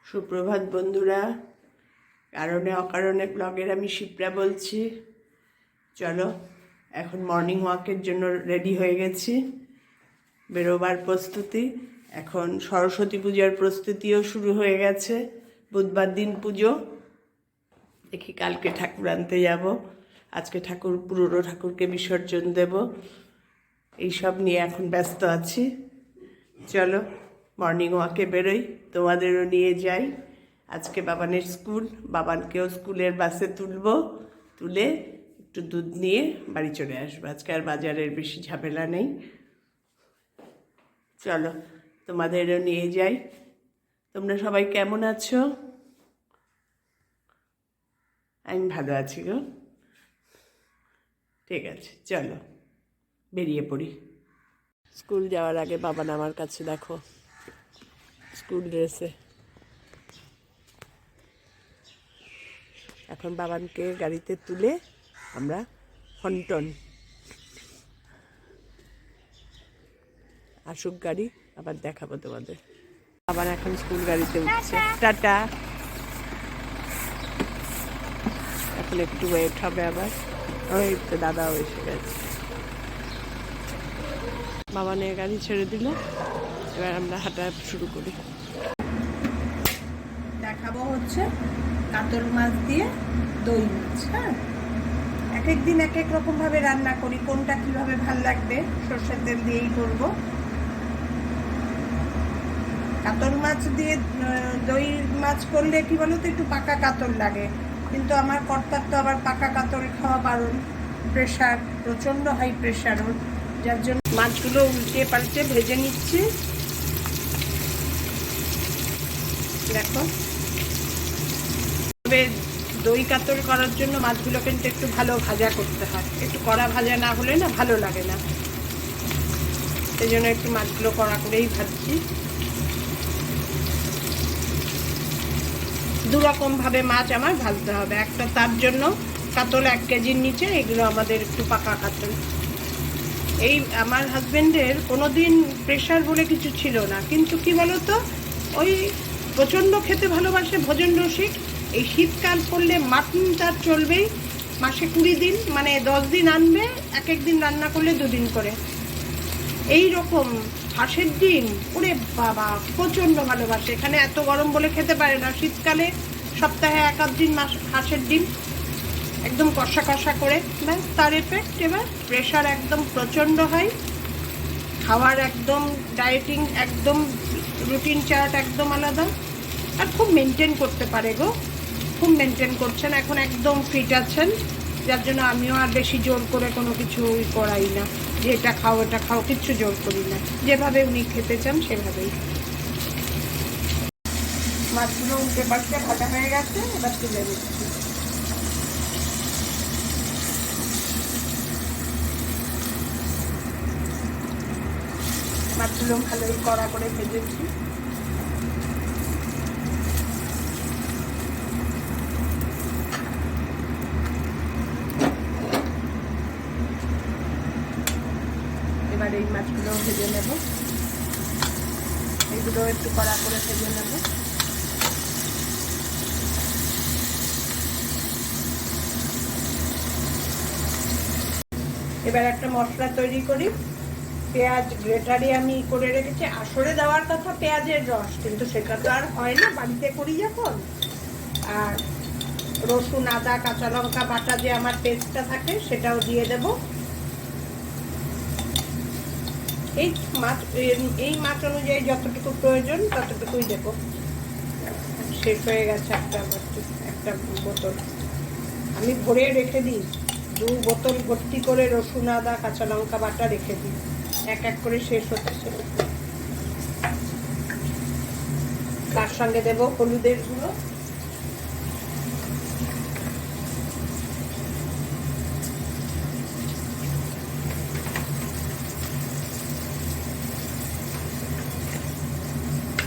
সুপ্রভাত বন্ধুরা, কারণে অকারণে ব্লগের আমি শিপ্রা বলছি। চলো, এখন মর্নিং ওয়াকের জন্য রেডি হয়ে গেছি, বেরোবার প্রস্তুতি। এখন সরস্বতী পূজার প্রস্তুতিও শুরু হয়ে গেছে। বুধবার দিন পুজো, দেখি কালকে ঠাকুর আনতে যাব, আজকে পুরনো ঠাকুরকে বিসর্জন দেব। এইসব নিয়ে এখন ব্যস্ত আছি। চলো মর্নিং ওয়াকে বেরোই, তোমাদেরও নিয়ে যাই। আজকে বাবানের স্কুল, বাবানকেও স্কুলের বাসে তুলে একটু দুধ নিয়ে বাড়ি চলে আসবো। আজকে আর বাজারের বেশি ঝামেলা নেই। চলো তোমাদেরও নিয়ে যাই। তোমরা সবাই কেমন আছো? আমি ভালো আছি গো। ঠিক আছে, চলো বেরিয়ে পড়ি। স্কুল যাওয়ার আগে বাবান আমার কাছে দেখো স্কুল ড্রেসে। এখন বাবানকে গাড়িতে তুলে আমরা হন্টন, আসুক গাড়ি, আবার দেখাবো তোমাদের। আবার এখন স্কুল গাড়িতে উঠছে। টাটা। এখন একটু ওয়েট হবে আবার। ওই তো দাদাও এসে গেছে। বাবানের গাড়ি ছেড়ে দিল, এবার আমরা হাঁটা শুরু করি। দেখাবো হচ্ছে কাতল মাছ দিয়ে দই মাছ। হ্যাঁ, এক এক দিন এক এক রকম ভাবে রান্না করি, কোনটা কিভাবে ভাল লাগবে সর্ষের তেল দিয়েই করব। কাতল মাছ দিয়ে দই মাছ করলে কি বলো তো, একটু পাকা কাতল লাগে, কিন্তু আমার কর্তার তো আবার পাকা কাতল খাওয়া বারণ, প্রেশার, প্রচণ্ড হাই প্রেশার ওর, যার জন্য মাছগুলো উল্টে পাল্টে ভেজে নিচ্ছি। দেখো, তবে দই কাতল করার জন্য মাছগুলো কিন্তু একটু ভালো ভাজা করতে হয়, একটু কড়া ভাজা না হলে না ভালো লাগে না। সেই জন্য একটু মাছগুলো কড়া করেই ভাজছি। দুরকম ভাবে মাছ আমার ভাজতে হবে। একটা তার জন্য কাতল 1 কেজির নিচে, এগুলো আমাদের একটু পাকা কাতল। এই আমার হাজবেন্ডের কোনোদিন প্রেশার বলে কিছু ছিল না, কিন্তু কি বলতো, ওই প্রচণ্ড খেতে ভালোবাসে, ভোজন রসিক। এই শীতকাল পড়লে মাটন তার চলবেই, মাসে 20 দিন, মানে 10 দিন আনবে, এক এক দিন রান্না করলে 2 দিন করে। এই রকম হাঁসের ডিম, ওরে বাবা প্রচণ্ড ভালোবাসে। এখানে এত গরম বলে খেতে পারে না, শীতকালে সপ্তাহে 1-8 দিন হাঁসের ডিম একদম কষা কষা করে, ব্যাস তার এফেক্ট। এবার প্রেশার একদম প্রচণ্ড হয়, খাওয়ার একদম ডায়েটিং, একদম রুটিন চার্ট একদম আলাদা। আর খুব মেনটেন করতে পারে গো, খুব মেনটেন করছেন এখন, একদম ফিট আছেন। যার জন্য আমিও আর বেশি জোর করে কোনো কিছু করাই না, যে এটা খাও এটা খাও, কিচ্ছু জোর করি না, যেভাবে উনি খেতে চান সেভাবেই। মাছগুলো উল্টে পাল্টে ভাজা হয়ে গেছে, এবার তুলে নিচ্ছি। মাছগুলো ভালোই কড়া করে ভেজেছি। এবার এই মাছগুলো ভেজে নেব, এগুলো একটু কড়া করে ভেজে নেব। এবার একটা মশলা তৈরি করি। পেঁয়াজ গ্রেটারে আমি করে রেখেছি, আসরে দেওয়ার কথা পেঁয়াজের রস, কিন্তু সেটা তো আর হয় না, বাড়িতে করি যখন। আর রসুন, আদা, কাঁচা লঙ্কা বাটা যে আমার পেস্টটা থাকে সেটাও দিয়ে দেব। এই মাছ অনুযায়ী যতটুকু প্রয়োজন ততটুকুই দেব। শেষ হয়ে গেছে একটা বোতল, আমি ভরে রেখে দিই, 2 বোতল ভর্তি করে রসুন, আদা, কাঁচা লঙ্কা বাটা রেখে দিই, এক এক করে শেষ হচ্ছে। তার সঙ্গে দেব হলুদের গুঁড়ো,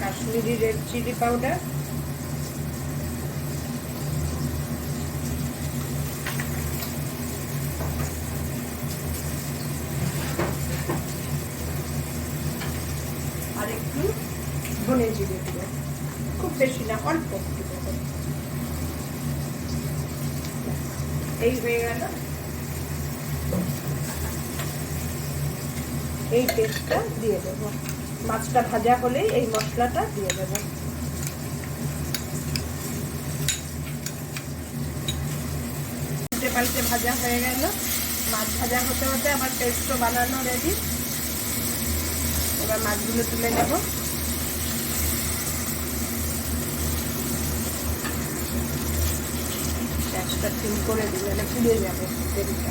কাশ্মীরি রেড চিলি পাউডার, আর একটু ধনে জিরে গুঁড়ো, খুব বেশি না, অল্প একটু দেবো। এই হয়ে গেল। এই পেস্টটা দিয়ে দেবো। মাছটা ভাজা হলেই এই মশলাটা দিয়ে দেবো। উল্টে পাল্টে ভাজা হয়ে গেল। মাছ ভাজা হতে হতে আমার পেস্টও বানানো রেডি। এবার মাছগুলো তুলে নেব। গ্যাসটা সিম করে দিলে না পুড়ে যাবে তেলটা।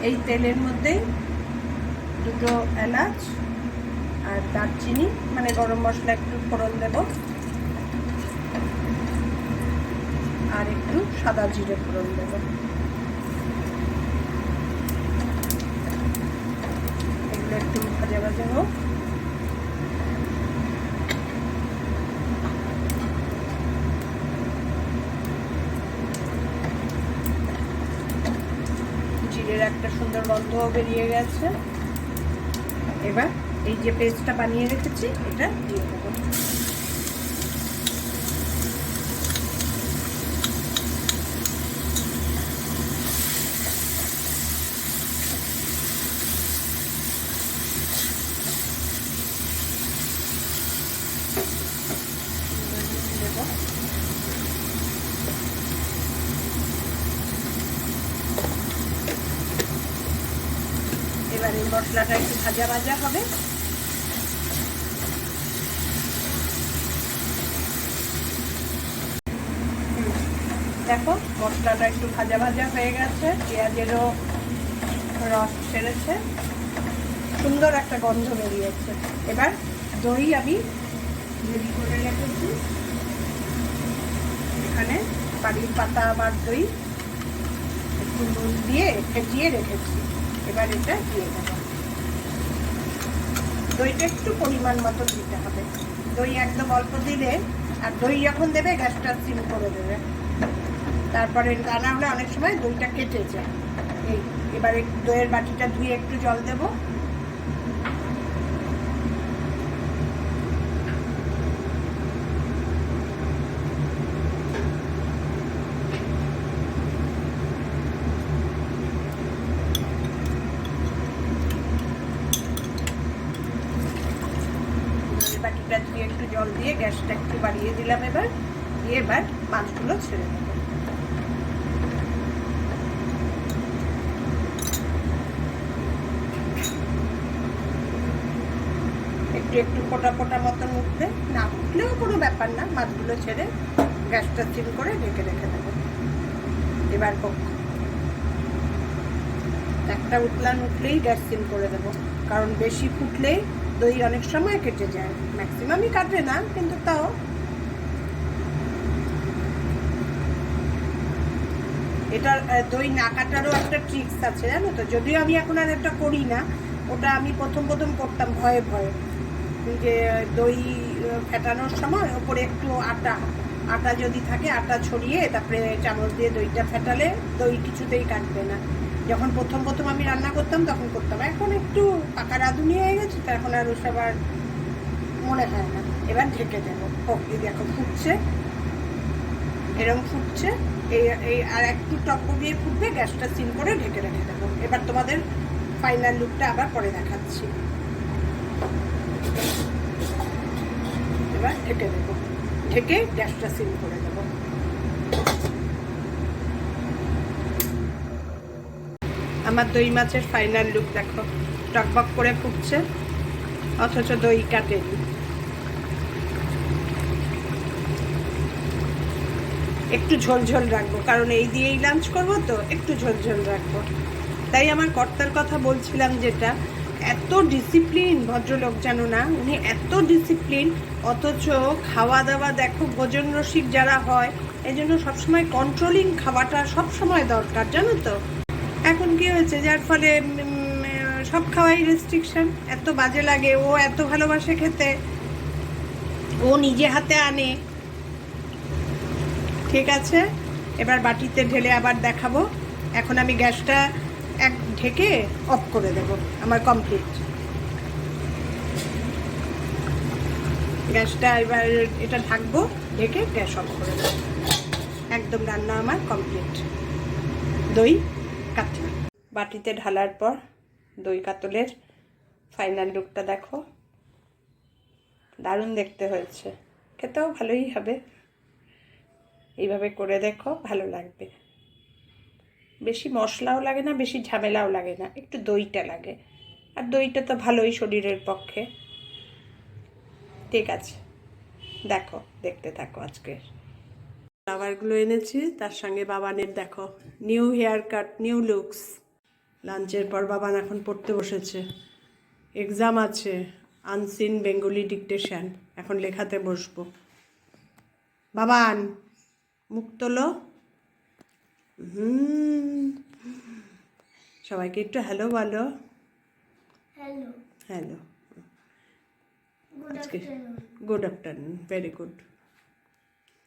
এই তেলের মধ্যে দুটো এলাচ আর দারচিনি মানে গরম মশলা একটু ফোড়ন দেব, আর একটু সাদা জিরে ফোড়ন দেব। এগুলো একটু ভাজা ভাজা হোক। জিরের একটা সুন্দর গন্ধ বেরিয়ে গেছে। এবার এই যে পেস্টটা বানিয়ে রেখেছি এটা দিয়ে দেবো। এবার এই মশলাটা একটু ভাজা ভাজা হবে। দেখো মশলাটা একটু ভাজা ভাজা হয়ে গেছে, পেঁয়াজেরও রস ছেড়েছে, সুন্দর একটা গন্ধ বেরিয়েছে। এবার দই আমি রেডি করে রেখেছি, এখানে বাড়ির পাতা আমার দই একটু নুন দিয়ে ফেটিয়ে রেখেছি। এবার এটা দিয়ে দেবো। দইটা একটু পরিমাণ মতো দিতে হবে, দই একদম অল্প দিলে, আর দই যখন দেবে গ্যাসটা সিম করে দেবে, তারপরে তা না হলে অনেক সময় দইটা কেটে যায়। এই এবারে দইয়ের বাটিটা ধুয়ে একটু জল দেব। বাটিটা ধুয়ে একটু জল দিয়ে গ্যাসটা একটু বাড়িয়ে দিলাম। এবার দিয়ে এবার মাছগুলো ছেড়ে দেবো। একটু একটু ফোটা ফোটা মতন উঠলে, না উঠলেও কোনো ব্যাপার না, মাছগুলো ছেড়ে গ্যাসটা সিম করে ঢেকে রেখে দেবো। এবার একটা উতলান উঠলেই গ্যাস সিম করে দেবো, কারণ বেশি ফুটলেই দই অনেক সময় কেটে যায়, ম্যাক্সিমামই কাটে না কিন্তু তাও। এটা দই না কাটারও একটা ট্রিক্স আছে জানো তো, যদিও আমি এখন আর এটা করি না, ওটা আমি প্রথম প্রথম করতাম ভয়ে ভয়ে, যে দই ফেটানোর সময় ওপরে একটু আটা যদি থাকে আটা ছড়িয়ে তারপরে চামচ দিয়ে দইটা ফেটালে দই কিছুতেই কাটবে না। যখন প্রথম প্রথম আমি রান্না করতাম তখন করতাম, এখন একটু পাকা রাঁধুনি হয়ে গেছে তো এখন আর ওসব আর মনে হয় না। এবার ঢেকে দেবো। দেখো ফুটছে, এরকম ফুটছে, এই আর একটু টক দিয়ে ফুটবে, গ্যাসটা সিম করে ঢেকে রেখে দেবো। এবার তোমাদের ফাইনাল লুকটা আবার পরে দেখাচ্ছি। এবার ঢেকে দেবো, ঢেকে গ্যাসটা সিম করে দেবো। আমার দই মাছের ফাইনাল লুক দেখো, টকবক করে ফুটছে অথচ দই কাটেনি। একটু ঝোলঝোল রাখবো, কারণ এই দিয়েই লাঞ্চ করবো তো একটু ঝোলঝোল রাখবো। তাই আমার কর্তার কথা বলছিলাম, যেটা এত ডিসিপ্লিন ভদ্রলোক জানো না, উনি এত ডিসিপ্লিন, অথচ খাওয়া দাওয়া দেখো ভোজন রসিক যারা হয় এই জন্য সবসময় কন্ট্রোলিং খাওয়াটা সবসময় দরকার জানো তো। এখন কি হয়েছে, যার ফলে সব খাওয়াই রেস্ট্রিকশন, এত বাজে লাগে। ও এত ভালোবাসে খেতে, ও নিজে হাতে আনে। ঠিক আছে, এবার বাটিতে ঢেলে আবার দেখাবো। এখন আমি গ্যাসটা ঢেকে অফ করে দেব। আমার কমপ্লিট গ্যাসটা। এবার এটা ঢাকবো, ঢেকে গ্যাস অফ করে দেবো। একদম রান্না আমার কমপ্লিট। দই কাতলা বাটিতে ঢালার পর দই কাতলের ফাইনাল লুকটা দেখো, দারুণ দেখতে হয়েছে, খেতেও ভালোই হবে। এইভাবে করে দেখো, ভালো লাগবে। বেশি মশলাও লাগে না, বেশি ঝামেলাও লাগে না, একটু দইটা লাগে, আর দইটা তো ভালোই শরীরের পক্ষে। ঠিক আছে, দেখো, দেখতে থাকো। আজকে ফ্লাওয়ারগুলো এনেছি, তার সঙ্গে বাবানের দেখো new haircut, new looks. লাঞ্চের পর বাবান এখন পড়তে বসেছে, এক্সাম আছে, আনসিন বেঙ্গলি ডিকটেশন, এখন লেখাতে বসবো। বাবান মুখ তোলো। সবাইকে একটু হ্যালো বলো। হ্যালো হ্যালো, গুড আজকে afternoon. Good afternoon, very good.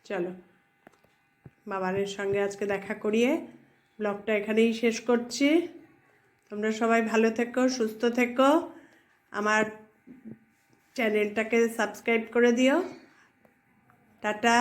চলো, বাবানের সঙ্গে আজকে দেখা করিয়ে ব্লগটা এখানেই শেষ করছি। তোমরা সবাই ভালো থেকো, সুস্থ থেকো, আমার চ্যানেলটাকে সাবস্ক্রাইব করে দিও। টাটা।